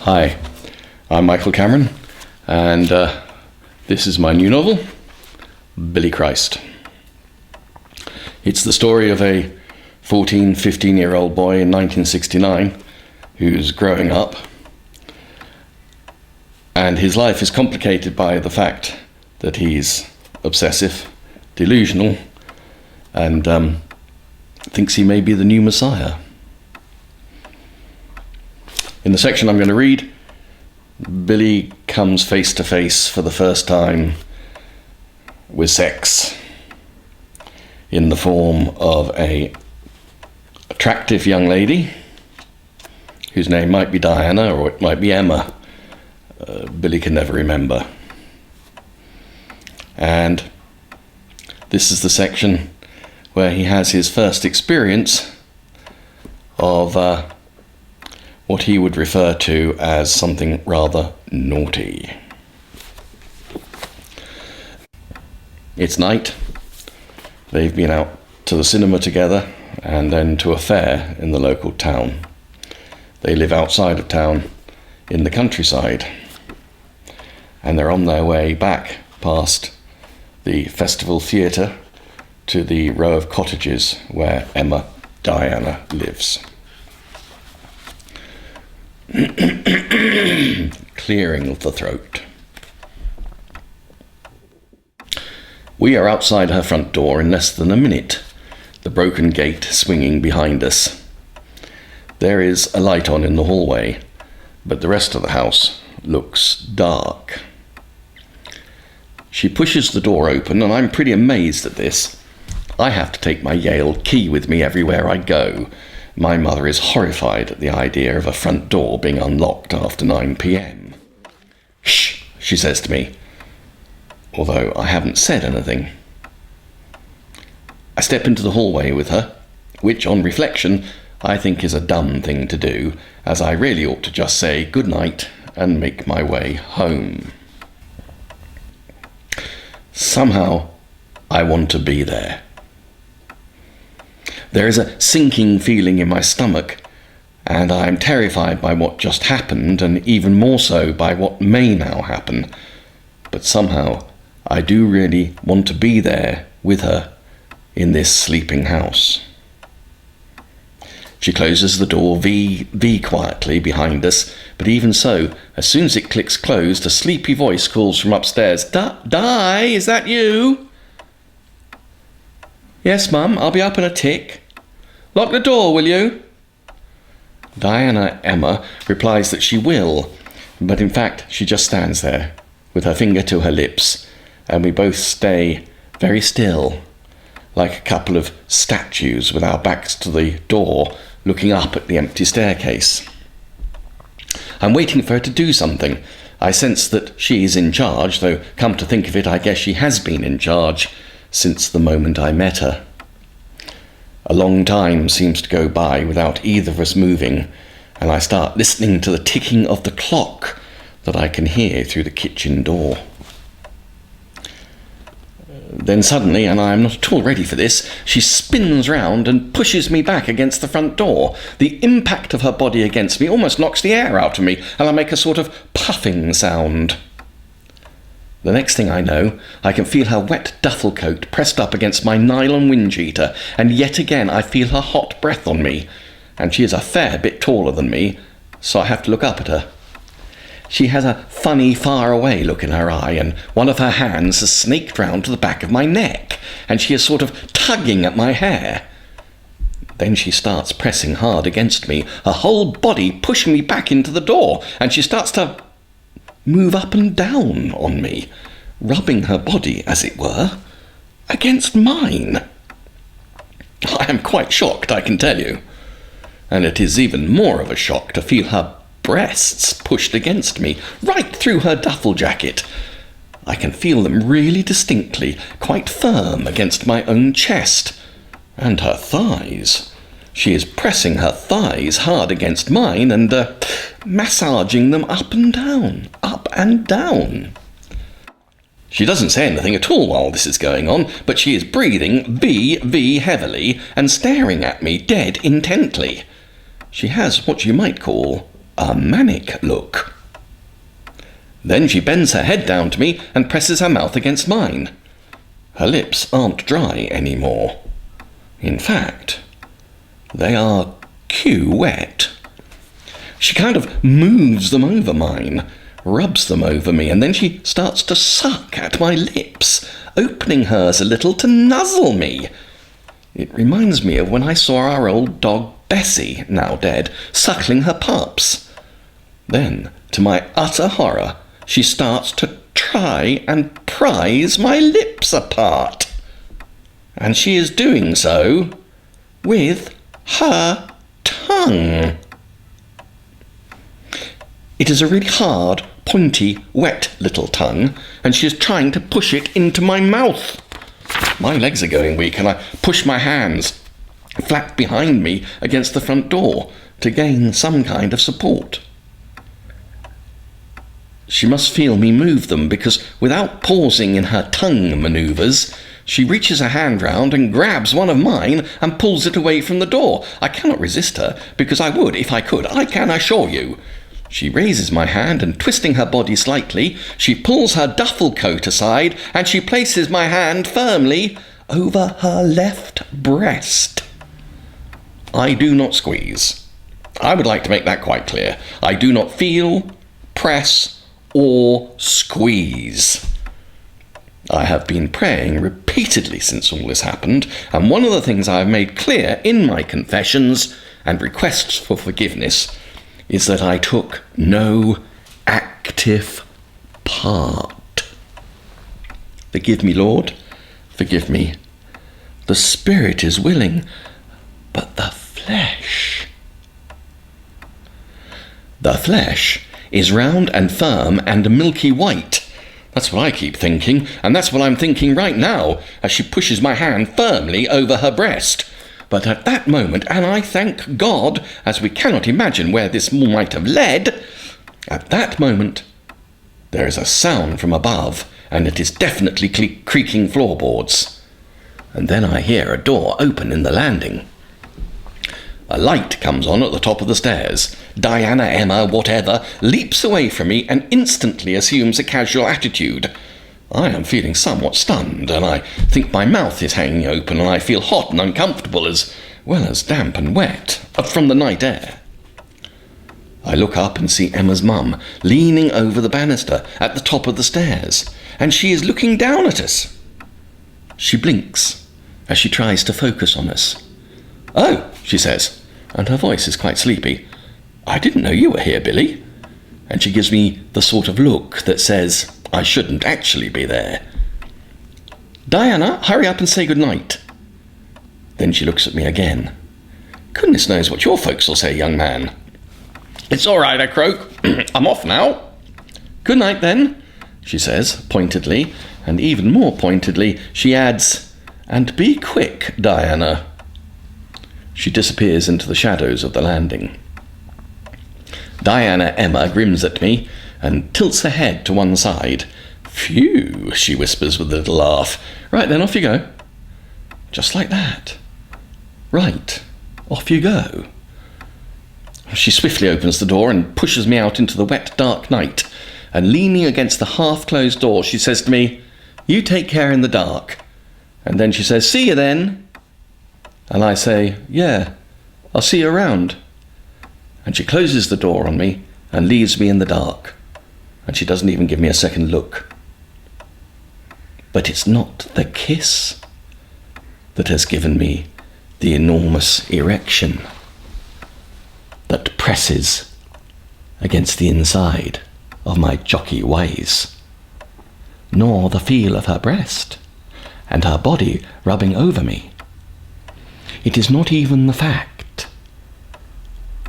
Hi, I'm Michael Cameron, and this is my new novel, Billy Christ. It's the story of a 15-year-old boy in 1969 who's growing up, and his life is complicated by the fact that he's obsessive, delusional, and thinks he may be the new Messiah. In the section I'm going to read, Billy comes face to face for the first time with sex in the form of an attractive young lady whose name might be Diana or it might be Emma. Billy can never remember. And this is the section where he has his first experience of what he would refer to as something rather naughty. It's night. They've been out to the cinema together and then to a fair in the local town. They live outside of town in the countryside, and they're on their way back past the festival theatre to the row of cottages where Emma Diana lives. Clearing of the throat. We are outside her front door in less than a minute, the broken gate swinging behind us. There is a light on in the hallway, but the rest of the house looks dark. She pushes the door open, and I'm pretty amazed at this. I have to take my Yale key with me everywhere I go. My mother is horrified at the idea of a front door being unlocked after 9 p.m. "Shh," she says to me, although I haven't said anything. I step into the hallway with her, which on reflection I think is a dumb thing to do, as I really ought to just say good night and make my way home. Somehow I want to be there. There is a sinking feeling in my stomach, and I am terrified by what just happened, and even more so by what may now happen. But somehow I do really want to be there with her in this sleeping house. She closes the door V quietly behind us, but even so, as soon as it clicks closed, a sleepy voice calls from upstairs, "Di, is that you?" "Yes, Mum, I'll be up in a tick." "Lock the door, will you?" Diana Emma replies that she will, but in fact she just stands there with her finger to her lips, and we both stay very still, like a couple of statues with our backs to the door, looking up at the empty staircase. I'm waiting for her to do something. I sense that she is in charge, though come to think of it, I guess she has been in charge since the moment I met her. A long time seems to go by without either of us moving, and I start listening to the ticking of the clock that I can hear through the kitchen door. Then suddenly, and I am not at all ready for this, she spins round and pushes me back against the front door. The impact of her body against me almost knocks the air out of me, and I make a sort of puffing sound. The next thing I know, I can feel her wet duffel coat pressed up against my nylon wind-cheater, and yet again I feel her hot breath on me, and she is a fair bit taller than me, so I have to look up at her. She has a funny, far-away look in her eye, and one of her hands has snaked round to the back of my neck, and she is sort of tugging at my hair. Then she starts pressing hard against me, her whole body pushing me back into the door, and she starts to move up and down on me, rubbing her body, as it were, against mine. I am quite shocked, I can tell you, and it is even more of a shock to feel her breasts pushed against me, right through her duffel jacket. I can feel them really distinctly, quite firm against my own chest, and her thighs. She is pressing her thighs hard against mine and massaging them up and down, up and down. She doesn't say anything at all while this is going on, but she is breathing V heavily and staring at me dead intently. She has what you might call a manic look. Then she bends her head down to me and presses her mouth against mine. Her lips aren't dry anymore. In fact, they are wet. She kind of moves them over mine, rubs them over me, and then she starts to suck at my lips, opening hers a little to nuzzle me. It reminds me of when I saw our old dog Bessie, now dead, suckling her pups. Then, to my utter horror, she starts to try and prise my lips apart. And she is doing so with her tongue. It is a really hard, pointy, wet little tongue, and she is trying to push it into my mouth. My legs are going weak, and I push my hands flat behind me against the front door to gain some kind of support. She must feel me move them, because without pausing in her tongue manoeuvres, she reaches a hand round and grabs one of mine and pulls it away from the door. I cannot resist her, because I would if I could, I can assure you. She raises my hand, and twisting her body slightly, she pulls her duffel coat aside, and she places my hand firmly over her left breast. I do not squeeze. I would like to make that quite clear. I do not feel, press, or squeeze. I have been praying repeatedly since all this happened, and one of the things I have made clear in my confessions and requests for forgiveness is that I took no active part. Forgive me, Lord, forgive me. The spirit is willing, but the flesh is round and firm and milky white. That's what I keep thinking, and that's what I'm thinking right now, as she pushes my hand firmly over her breast. But at that moment, and I thank God, as we cannot imagine where this might have led, at that moment there is a sound from above, and it is definitely creaking floorboards. And then I hear a door open in the landing. A light comes on at the top of the stairs. Diana, Emma, whatever, leaps away from me and instantly assumes a casual attitude. I am feeling somewhat stunned, and I think my mouth is hanging open, and I feel hot and uncomfortable, as well as damp and wet, from the night air. I look up and see Emma's mum leaning over the banister at the top of the stairs, and she is looking down at us. She blinks as she tries to focus on us. "Oh," she says, and her voice is quite sleepy. "I didn't know you were here, Billy." And she gives me the sort of look that says I shouldn't actually be there. "Diana, hurry up and say good night." Then she looks at me again. "Goodness knows what your folks will say, young man." "It's all right," I croak. "I'm off now." "Good night, then," she says, pointedly, and even more pointedly, she adds, "And be quick, Diana." She disappears into the shadows of the landing. Diana Emma grins at me and tilts her head to one side. "Phew," she whispers with a little laugh. "Right then, off you go." Just like that. Right, off you go. She swiftly opens the door and pushes me out into the wet, dark night, and leaning against the half-closed door, she says to me, "You take care in the dark." And then she says, "See you then." And I say, "Yeah, I'll see you around." And she closes the door on me and leaves me in the dark, and she doesn't even give me a second look. But it's not the kiss that has given me the enormous erection that presses against the inside of my jockey ways, nor the feel of her breast and her body rubbing over me. It is not even the fact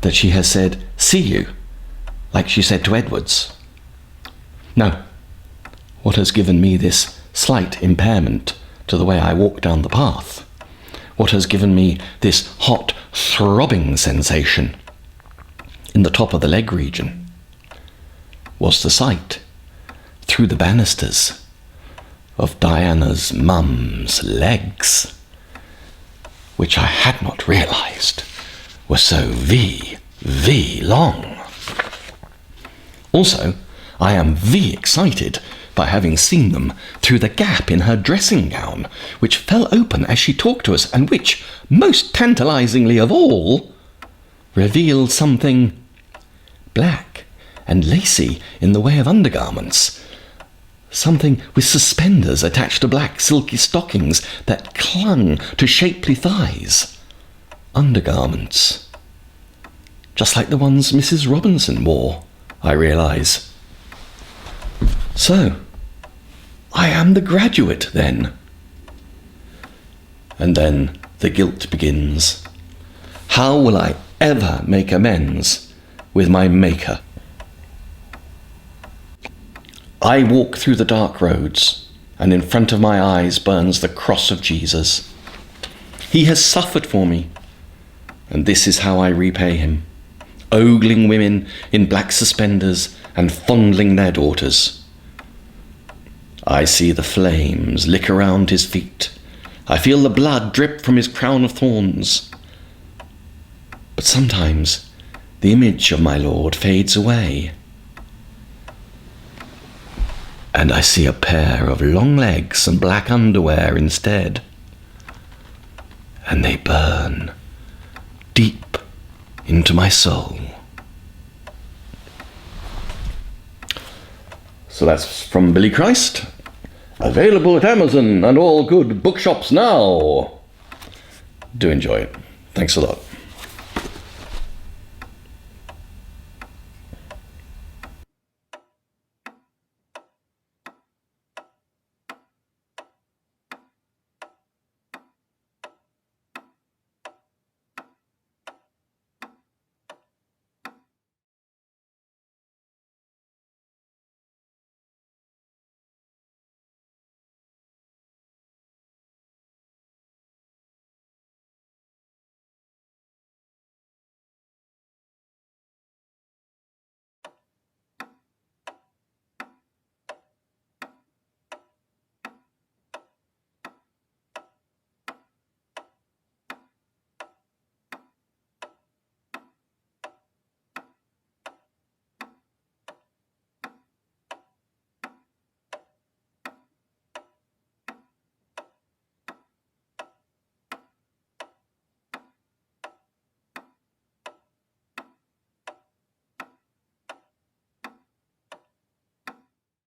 that she has said, "See you," like she said to Edwards. No, what has given me this slight impairment to the way I walk down the path, what has given me this hot, throbbing sensation in the top of the leg region, was the sight, through the banisters, of Diana's mum's legs, which I had not realised were so V long. Also, I am excited by having seen them through the gap in her dressing gown, which fell open as she talked to us, and which, most tantalizingly of all, revealed something black and lacy in the way of undergarments. Something with suspenders attached to black silky stockings that clung to shapely thighs. Undergarments. Just like the ones Mrs. Robinson wore, I realise. So, I am the graduate then. And then the guilt begins. How will I ever make amends with my Maker? I walk through the dark roads, and in front of my eyes burns the cross of Jesus. He has suffered for me, and this is how I repay him, ogling women in black suspenders and fondling their daughters. I see the flames lick around his feet. I feel the blood drip from his crown of thorns. But sometimes the image of my Lord fades away, and I see a pair of long legs and black underwear instead. And they burn deep into my soul. So that's from Billy Christ. Available at Amazon and all good bookshops now. Do enjoy it. Thanks a lot.